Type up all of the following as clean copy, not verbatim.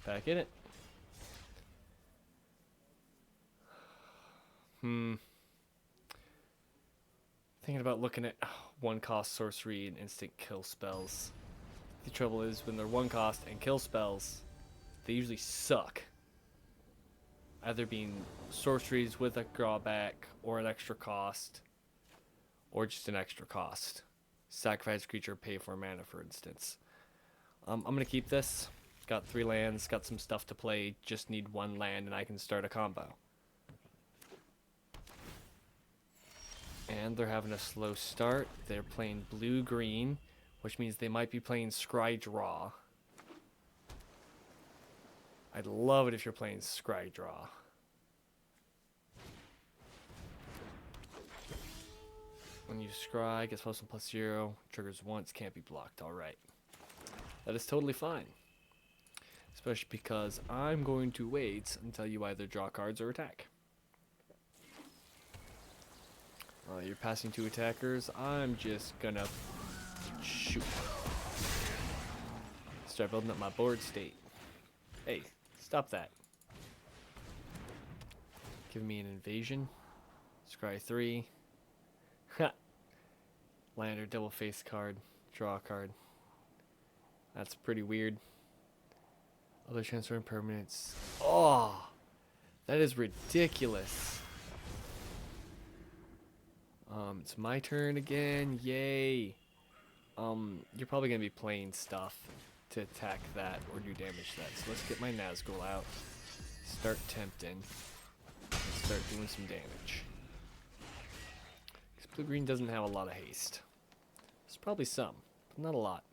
Back in it. Thinking about looking at one cost sorcery and instant kill spells. The trouble is when they're one cost and kill spells, they usually suck. Either being sorceries with a drawback or an extra cost, or just an extra cost. Sacrifice creature, pay for mana, for instance. I'm gonna keep this. Got 3 lands, got some stuff to play. Just need 1 land, and I can start a combo. And they're having a slow start. They're playing blue-green, which means they might be playing Scry Draw. I'd love it if you're playing Scry Draw. When you scry, gets +1/+0, triggers once, can't be blocked. Alright. That is totally fine. Especially because I'm going to wait until you either draw cards or attack. You're passing 2 attackers. I'm just gonna shoot. Start building up my board state. Hey, stop that. Give me an invasion. Scry 3. Ha! Land or double face card. Draw a card. That's pretty weird. Other transferring permanents. Oh! That is ridiculous. It's my turn again. Yay. You're probably going to be playing stuff to attack that or do damage to that. So let's get my Nazgul out. Start tempting. Start doing some damage. Because blue-green doesn't have a lot of haste. There's probably some, but not a lot.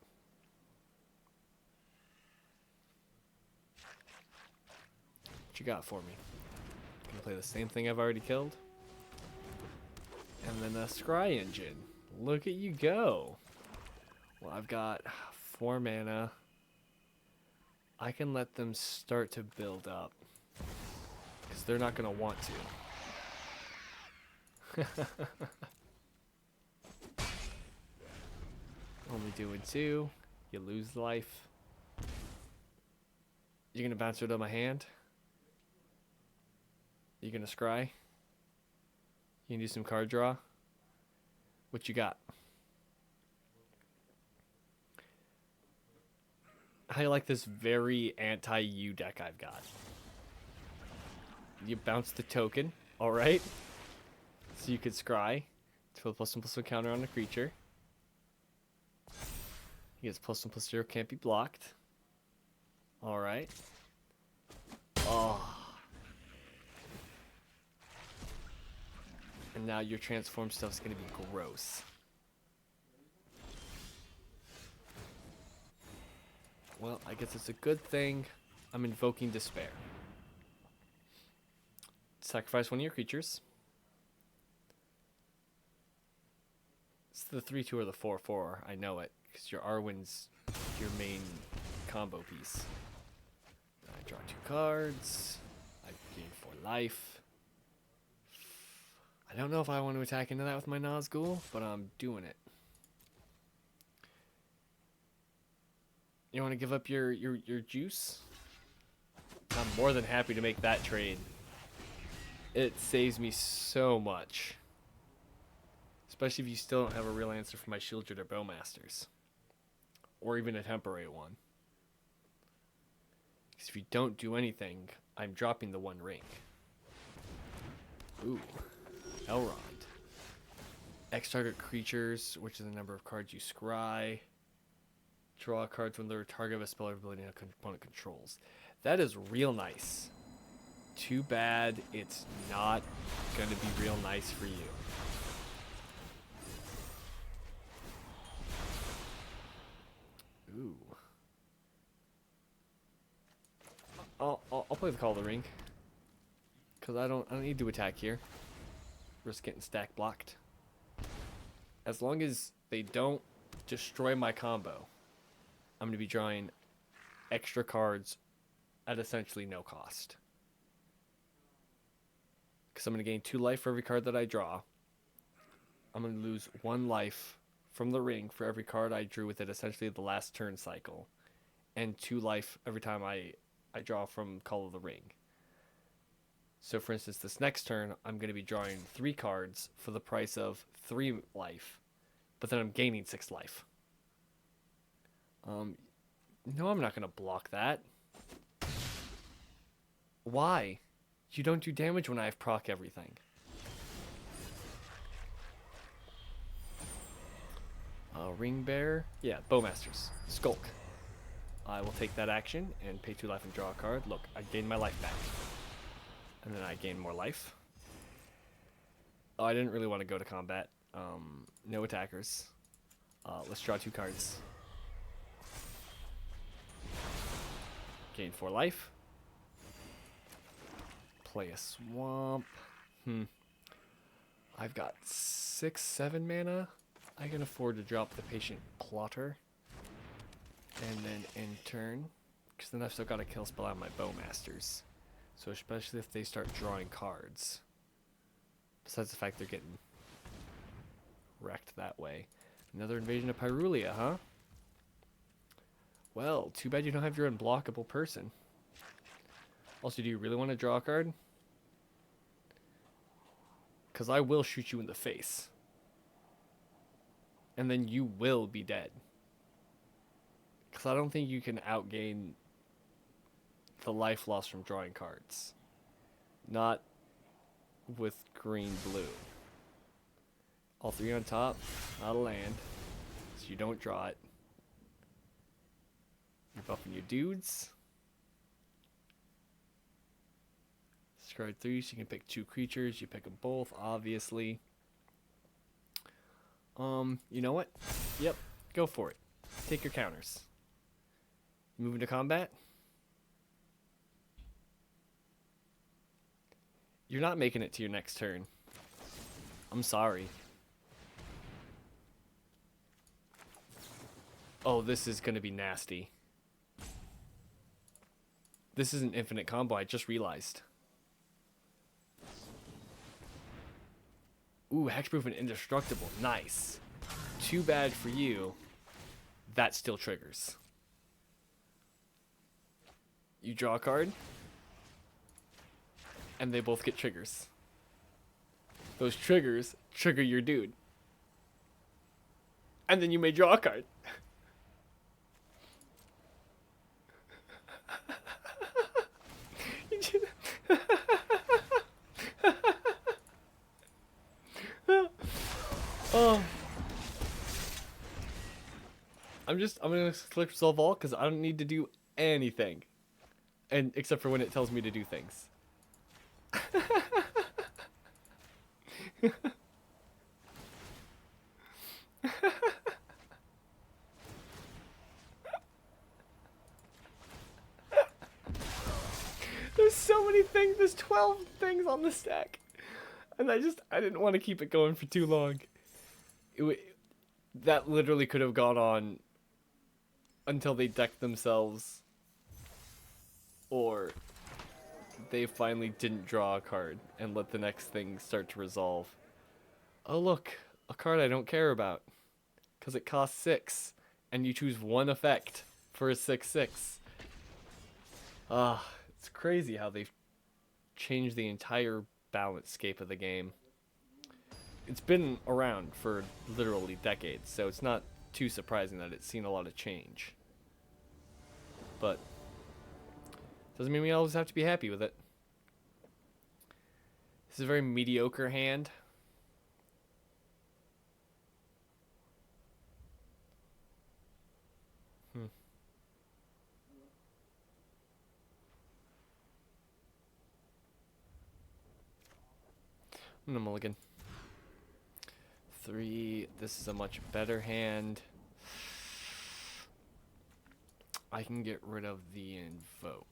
What you got for me? Gonna play the same thing I've already killed? And then a Scry Engine. Look at you go. Well, I've got 4 mana. I can let them start to build up. Because they're not going to want to. Only doing 2. You lose life. You're going to bounce it on my hand? You going to scry? You can do some card draw. What you got? I like this very anti-U deck I've got. You bounce the token, alright? So you could scry to a +1/+1 counter on a creature. He gets +1/+0, can't be blocked. Alright. Oh. And now your transform stuff's gonna be gross. Well, I guess it's a good thing I'm invoking Despair. Sacrifice 1 of your creatures. It's the 3/2 or the 4/4. I know it, because your Arwen's your main combo piece. I draw 2 cards. I gain 4 life. I don't know if I want to attack into that with my Nazgul, but I'm doing it. You want to give up your juice? I'm more than happy to make that trade. It saves me so much. Especially if you still don't have a real answer for my Sheoldred or Bowmasters. Or even a temporary one. Because if you don't do anything, I'm dropping the 1 ring. Ooh. Elrond. X target creatures, which is the number of cards you scry. Draw cards when they're a target of a spell or ability an opponent controls. That is real nice. Too bad it's not going to be real nice for you. Ooh. I'll play the Call of the Ring. Because I don't need to attack here. Risk getting stack blocked. As long as they don't destroy my combo, I'm going to be drawing extra cards at essentially no cost. Because I'm going to gain 2 life for every card that I draw. I'm going to lose 1 life from the ring for every card I drew with it essentially the last turn cycle. And 2 life every time I I draw from Call of the Ring. So for instance, this next turn, I'm going to be drawing 3 cards for the price of 3 life. But then I'm gaining 6 life. No, I'm not going to block that. Why? You don't do damage when I have proc everything. Ring Bear. Yeah, Bowmasters. Skulk. I will take that action and pay 2 life and draw a card. Look, I gain my life back. And then I gain more life. Oh, I didn't really want to go to combat. No attackers. Let's draw 2 cards. Gain 4 life. Play a swamp. I've got 6, 7 mana. I can afford to drop the Patient Plotter. And then end turn. Because then I've still got to kill spell out my Bowmasters. So especially if they start drawing cards. Besides the fact they're getting wrecked that way. Another invasion of Pyrulia, huh? Well, too bad you don't have your unblockable person. Also, do you really want to draw a card? Because I will shoot you in the face. And then you will be dead. Because I don't think you can outgain the life loss from drawing cards. Not with green-blue. All 3 on top, not a land. So you don't draw it. You're buffing your dudes. Discard 3, so you can pick 2 creatures. You pick them both, obviously. You know what? Yep, go for it. Take your counters. Move into combat. You're not making it to your next turn. I'm sorry. Oh, this is going to be nasty. This is an infinite combo, I just realized. Ooh, hexproof and indestructible. Nice. Too bad for you. That still triggers. You draw a card. And they both get triggers. Those triggers trigger your dude. And then you may draw a card. Oh. I'm gonna click resolve all because I don't need to do anything. And except for when it tells me to do things. There's so many things. There's 12 things on the stack. And I didn't want to keep it going for too long. That literally could have gone on until they decked themselves. Or they finally didn't draw a card and let the next thing start to resolve. Oh look, a card I don't care about. Because it costs 6. And you choose 1 effect for a 6/6. It's crazy how they've changed the entire balance scape of the game. It's been around for literally decades, so it's not too surprising that it's seen a lot of change. But doesn't mean we always have to be happy with it. This is a very mediocre hand. I'm gonna mulligan. 3. This is a much better hand. I can get rid of the Invoke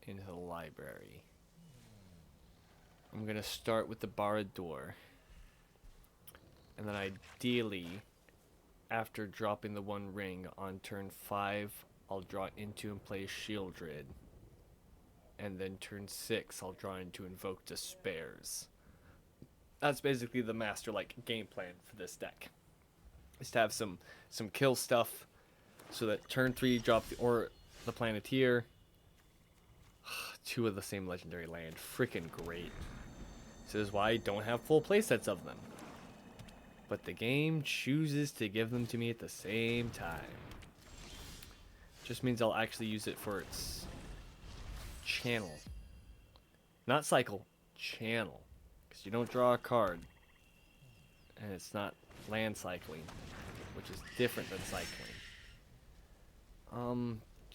into the library. I'm gonna start with the Barad-dur. And then ideally, after dropping the 1 ring on turn 5, I'll draw into and play Sheoldred. And then turn 6, I'll draw into Invoke Despairs. That's basically the master game plan for this deck. Is to have some kill stuff, so that turn 3 drop the Planeteer, 2 of the same legendary land. Freaking great. So this is why I don't have full playsets of them. But the game chooses to give them to me at the same time. Just means I'll actually use it for its channel. Not cycle, channel. Because you don't draw a card. And it's not land cycling, which is different than cycling.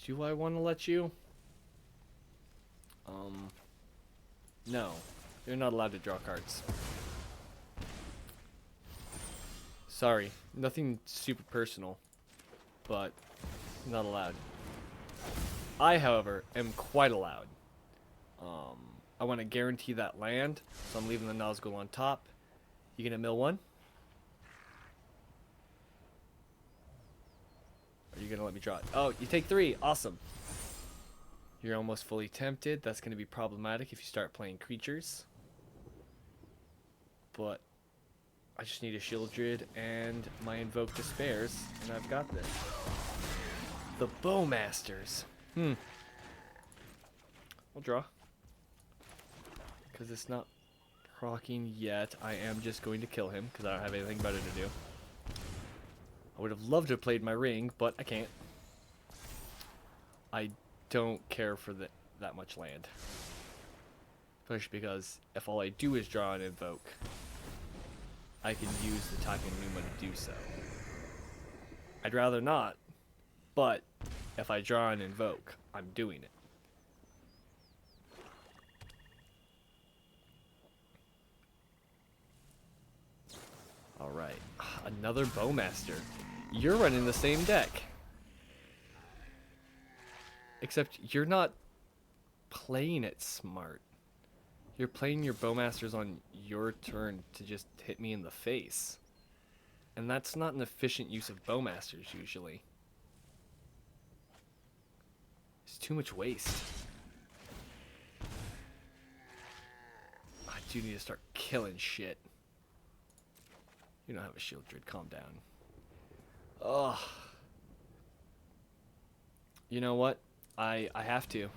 Do I want to let you? No. You're not allowed to draw cards. Sorry, nothing super personal, but not allowed. I, however, am quite allowed. I want to guarantee that land, so I'm leaving the Nazgul on top. You gonna mill 1? Are you gonna let me draw it? Oh, you take 3. Awesome. You're almost fully tempted. That's gonna be problematic if you start playing creatures. But I just need a Sheoldred and my Invoke Despairs, and I've got this. The Bowmasters. I'll draw. Because it's not proccing yet. I am just going to kill him, because I don't have anything better to do. I would have loved to have played my ring, but I can't. I don't care for that much land. Especially because if all I do is draw and invoke, I can use the Takenuma to do so. I'd rather not, but if I draw and invoke, I'm doing it. Alright, another Bowmaster. You're running the same deck. Except you're not playing it smart. You're playing your Bowmasters on your turn to just hit me in the face. And that's not an efficient use of Bowmasters usually. It's too much waste. I do need to start killing shit. You don't have a Sheoldred, calm down. Ugh. You know what? I have to.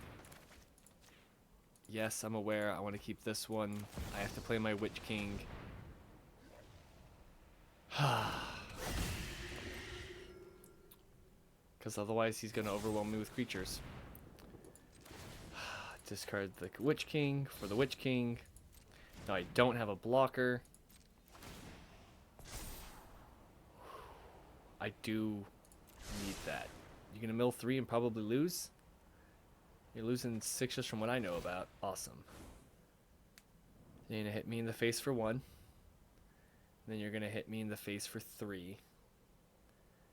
Yes, I'm aware. I want to keep this one. I have to play my Witch King. Because otherwise he's going to overwhelm me with creatures. Discard the Witch King for the Witch King. Now I don't have a blocker. I do need that. You gonna mill 3 and probably lose? You're losing 6 just from what I know about. Awesome. You're gonna hit me in the face for 1. Then you're gonna hit me in the face for 3.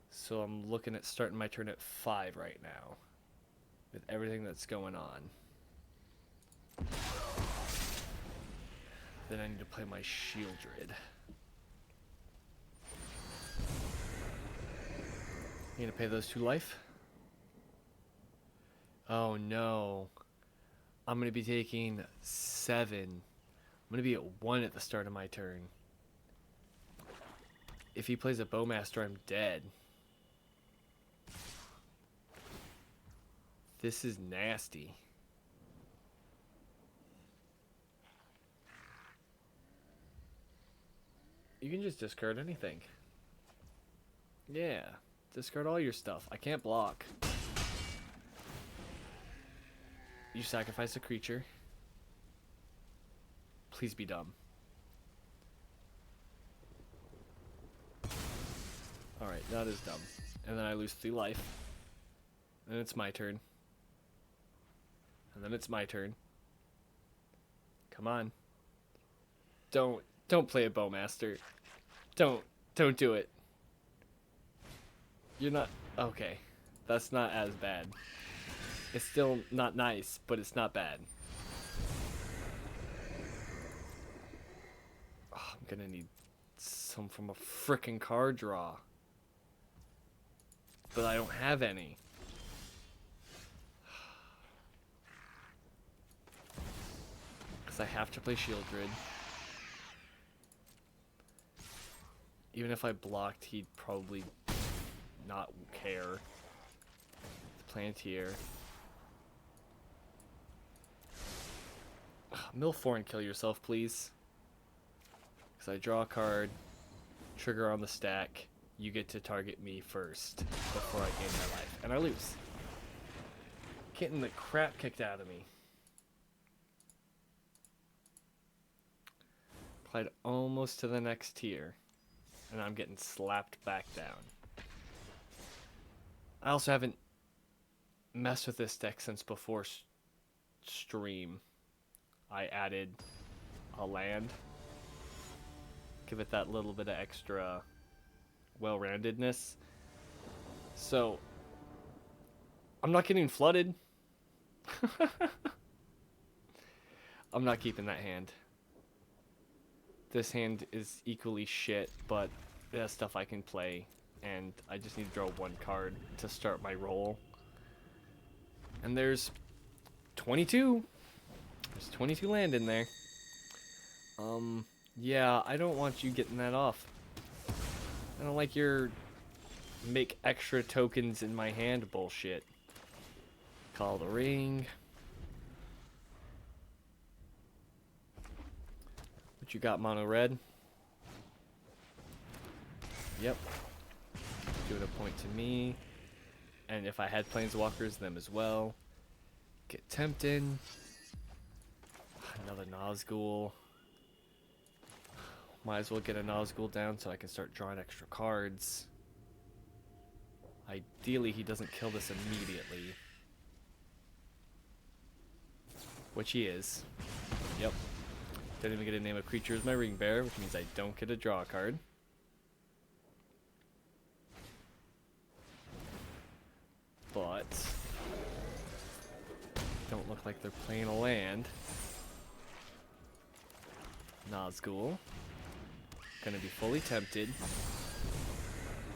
So I'm looking at starting my turn at 5 right now. With everything that's going on. Then I need to play my Sheoldred. You gonna pay those 2 life? Oh no. I'm gonna be taking 7. I'm gonna be at 1 at the start of my turn. If he plays a Bowmaster, I'm dead. This is nasty. You can just discard anything. Yeah. Discard all your stuff. I can't block. You sacrifice a creature. Please be dumb. Alright, that is dumb. And then I lose 3 life. And then it's my turn. And then it's my turn. Come on. Don't play a Bowmaster. Don't do it. You're not... Okay. That's not as bad. It's still not nice, but it's not bad. Oh, I'm gonna need some from a frickin' card draw. But I don't have any. Because I have to play Sheoldred. Even if I blocked, he'd probably not care. The Palantir. Mill 4 and kill yourself, please. Because I draw a card, trigger on the stack, you get to target me first before I gain my life. And I lose. Getting the crap kicked out of me. Applied almost to the next tier. And I'm getting slapped back down. I also haven't messed with this deck since before stream. I added a land. Give it that little bit of extra well-roundedness. So, I'm not getting flooded. I'm not keeping that hand. This hand is equally shit, but it has stuff I can play, and I just need to draw one card to start my roll. And there's 22. There's 22 land in there. Yeah, I don't want you getting that off. I don't like your make extra tokens in my hand bullshit. Call the ring. What you got, mono red? Yep. Doing a point to me. And if I had planeswalkers, them as well. Get tempted. Another Nazgul. Might as well get a Nazgul down so I can start drawing extra cards. Ideally, he doesn't kill this immediately. Which he is. Yep. Didn't even get to name a creature as my ring bearer, which means I don't get to draw a card. But don't look like they're playing a land. Nazgul. Gonna be fully tempted.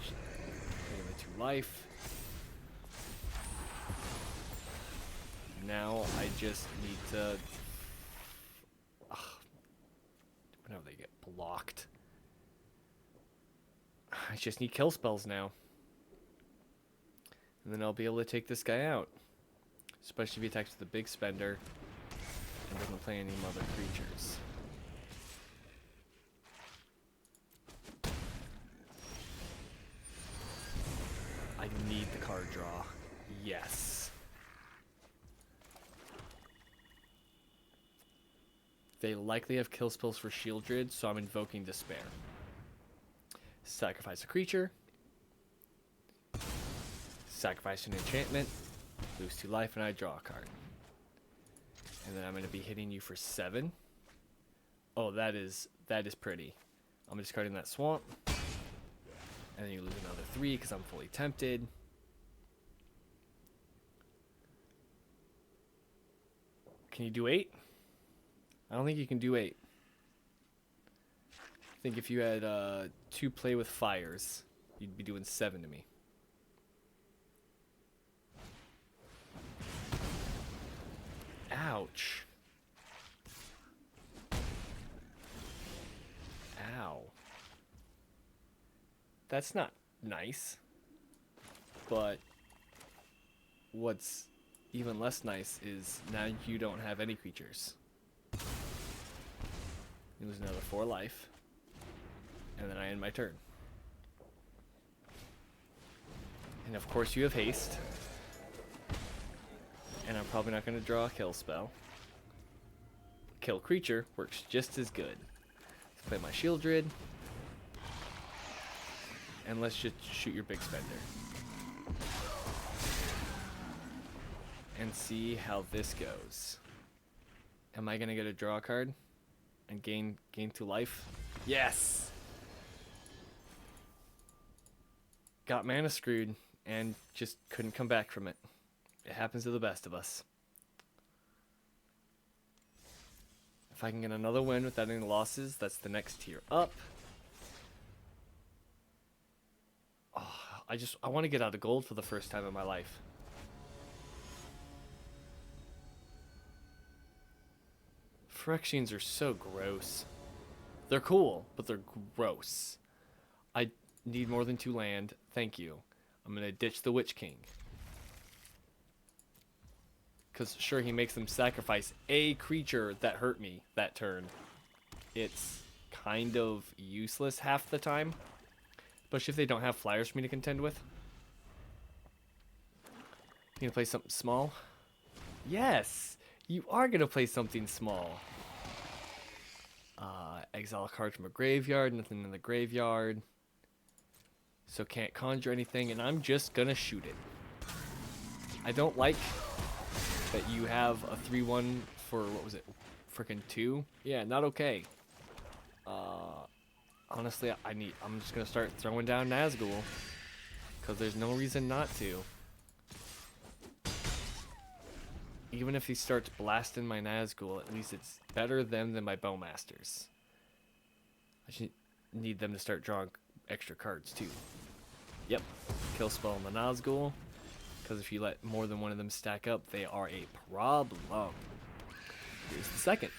Paying the 2 life. Now I just need to... Whenever they get blocked. I just need kill spells now. And then I'll be able to take this guy out. Especially if he attacks with a big spender and doesn't play any other creatures. I need the card draw. Yes. They likely have kill spells for Sheoldred, so I'm invoking Despair. Sacrifice a creature. Sacrifice an enchantment. Lose 2 life, and I draw a card. And then I'm going to be hitting you for 7. Oh, that is pretty. I'm discarding that swamp. And then you lose another 3 because I'm fully tempted. Can you do 8? I don't think you can do 8. I think if you had 2 play with fires, you'd be doing 7 to me. Ouch. Ow. That's not nice. But what's even less nice is now you don't have any creatures. You lose another 4 life. And then I end my turn. And of course you have haste. And I'm probably not going to draw a kill spell. Kill creature works just as good. Let's play my Sheoldred. And let's just shoot your big spender. And see how this goes. Am I going to get a draw card? And gain 2 life? Yes! Got mana screwed and just couldn't come back from it. It happens to the best of us. If I can get another win without any losses, that's the next tier up. Oh, I want to get out of gold for the first time in my life. Phyrexians are so gross. They're cool, but they're gross. I need more than 2 land. Thank you. I'm going to ditch the Witch King. Because sure, he makes them sacrifice a creature that hurt me that turn. It's kind of useless half the time. Especially if they don't have flyers for me to contend with. You gonna play something small? Yes! You are gonna play something small. Exile a card from a graveyard, nothing in the graveyard. So can't conjure anything, and I'm just gonna shoot it. I don't like that you have a 3/1 for, what was it, freaking 2? Yeah, not okay. Honestly, I'm just gonna start throwing down Nazgul, because there's no reason not to. Even if he starts blasting my Nazgul, at least it's better them than my Bowmasters. I should need them to start drawing extra cards too. Yep, kill spell on the Nazgul, because if you let more than one of them stack up, they are a problem. Here's the second.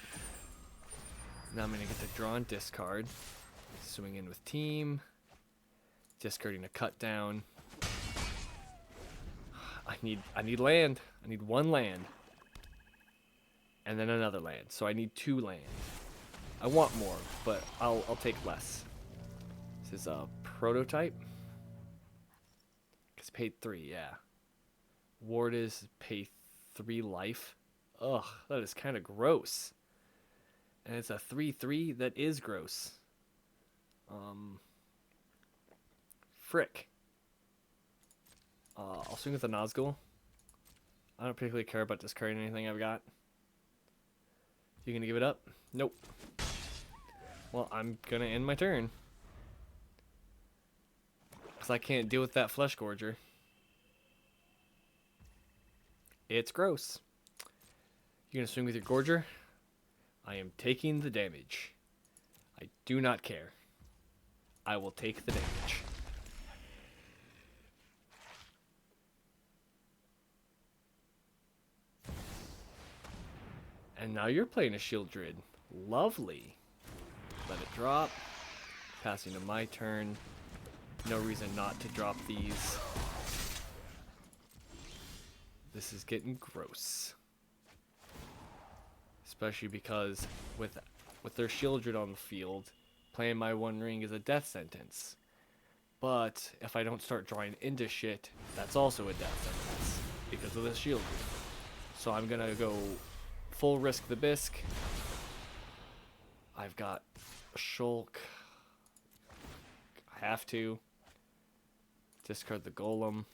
Now I'm gonna get to draw and discard. Swing in with team. Discarding a cut down. I need land. I need one land. And then another land. So I need 2 land. I want more, but I'll take less. This is a prototype. It's paid 3, yeah. Ward is pay 3 life. Ugh, that is kind of gross. And it's a 3/3 that is gross. Frick. I'll swing with the Nazgul. I don't particularly care about discarding anything I've got. You gonna give it up? Nope. Well, I'm gonna end my turn. Because I can't deal with that Flesh Gorger. It's gross. You gonna swing with your Gorger? I am taking the damage. I do not care. I will take the damage. And now you're playing a Sheoldred. Lovely. Let it drop. Passing to my turn. No reason not to drop these. This is getting gross. Especially because with their Sheoldred on the field, playing my One Ring is a death sentence. But if I don't start drawing into shit, that's also a death sentence because of the Sheoldred. So I'm gonna go full risk the bisque. I've got a Shulk. I have to discard the Gollum.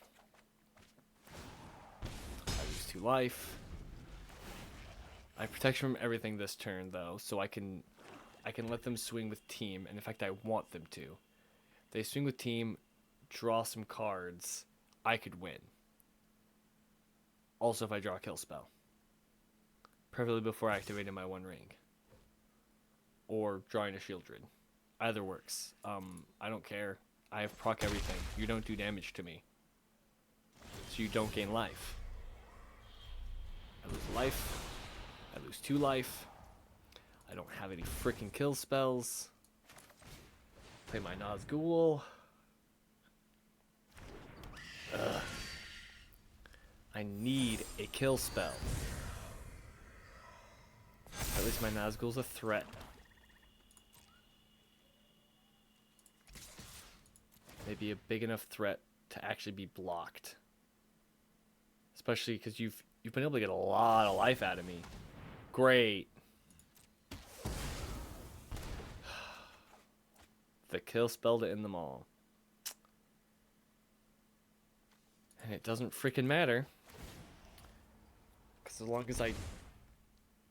I lose 2 life. I have protection from everything this turn though, so I can let them swing with team, and in fact I want them to. They swing with team, draw some cards, I could win. Also if I draw a kill spell. Preferably before activating my One Ring. Or drawing a Sheoldred. Either works. I don't care. I have proc everything. You don't do damage to me. So you don't gain life. I lose life. I lose 2 life. I don't have any freaking kill spells. Play my Nazgul. Ugh. I need a kill spell. At least my Nazgul's a threat. Maybe a big enough threat to actually be blocked. Especially because you've been able to get a lot of life out of me. Great. The kill spell to end them all. And it doesn't freaking matter. Because as long as I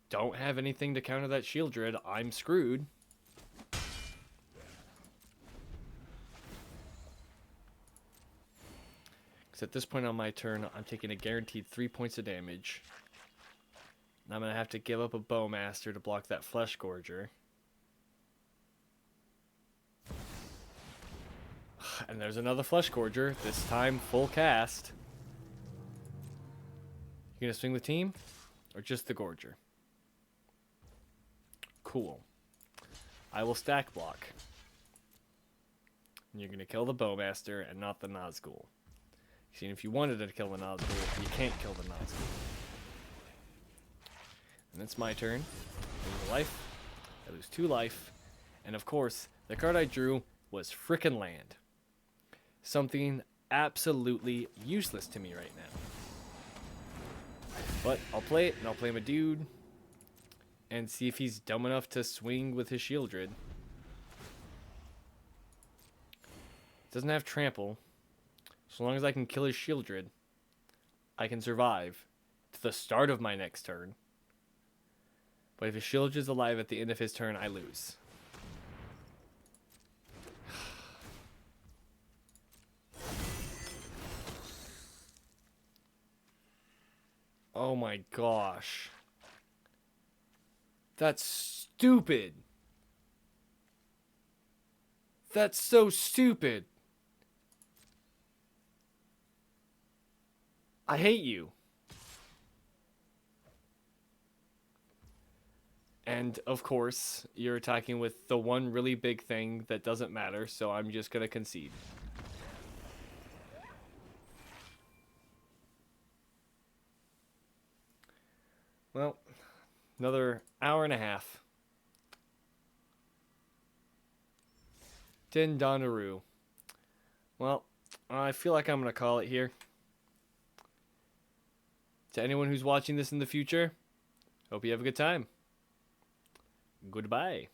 don't have anything to counter that Sheoldred, I'm screwed. Because at this point on my turn, I'm taking a guaranteed 3 points of damage. And I'm going to have to give up a Bowmaster to block that Flesh Gorger. And there's another Flesh Gorger, this time full cast. You gonna swing with team? Or just the Gorger? Cool. I will stack block. And you're gonna kill the Bowmaster and not the Nazgul. See, if you wanted to kill the Nazgul, you can't kill the Nazgul. And it's my turn. I lose a life. I lose 2 life. And of course, the card I drew was frickin' land. Something absolutely useless to me right now. But I'll play it, and I'll play my dude. And see if he's dumb enough to swing with his Sheoldred. Doesn't have trample. So long as I can kill his Sheoldred, I can survive to the start of my next turn. But if his Sheoldred's alive at the end of his turn, I lose. Oh my gosh. That's stupid. That's so stupid. I hate you. And of course, you're attacking with the one really big thing that doesn't matter, so I'm just gonna concede. Well, another hour and a half. Din Donaru. Well, I feel like I'm gonna call it here. To anyone who's watching this in the future, hope you have a good time. Goodbye.